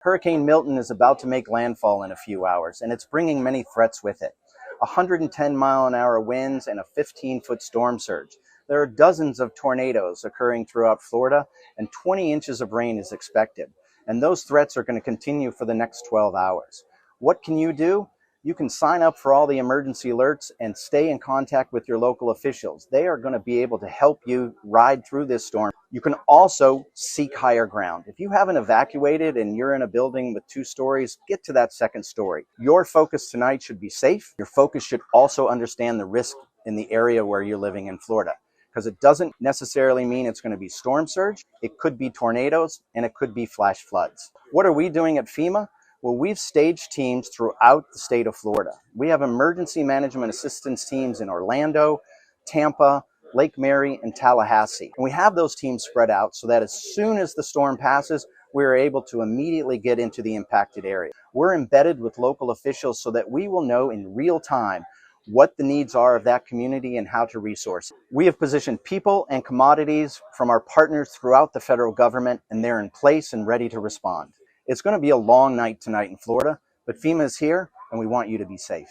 Hurricane Milton is about to make landfall in a few hours, and it's bringing many threats with it. 110-mile-an-hour winds and a 15-foot storm surge. There are dozens of tornadoes occurring throughout Florida, and 20 inches of rain is expected. And those threats are going to continue for the next 12 hours. What can you do? You can sign up for all the emergency alerts and stay in contact with your local officials. They are going to be able to help you ride through this storm. You can also seek higher ground. If you haven't evacuated and you're in a building with 2 stories, get to that 2nd story. Your focus tonight should be safe. Your focus should also understand the risk in the area where you're living in Florida, because it doesn't necessarily mean it's going to be storm surge. It could be tornadoes, and it could be flash floods. What are we doing at FEMA? Well, we've staged teams throughout the state of Florida. We have emergency management assistance teams in Orlando, Tampa, Lake Mary, and Tallahassee. And we have those teams spread out so that as soon as the storm passes, we're able to immediately get into the impacted area. We're embedded with local officials so that we will know in real time what the needs are of that community and how to resource it. We have positioned people and commodities from our partners throughout the federal government, and they're in place and ready to respond. It's going to be a long night tonight in Florida, but FEMA is here, and we want you to be safe.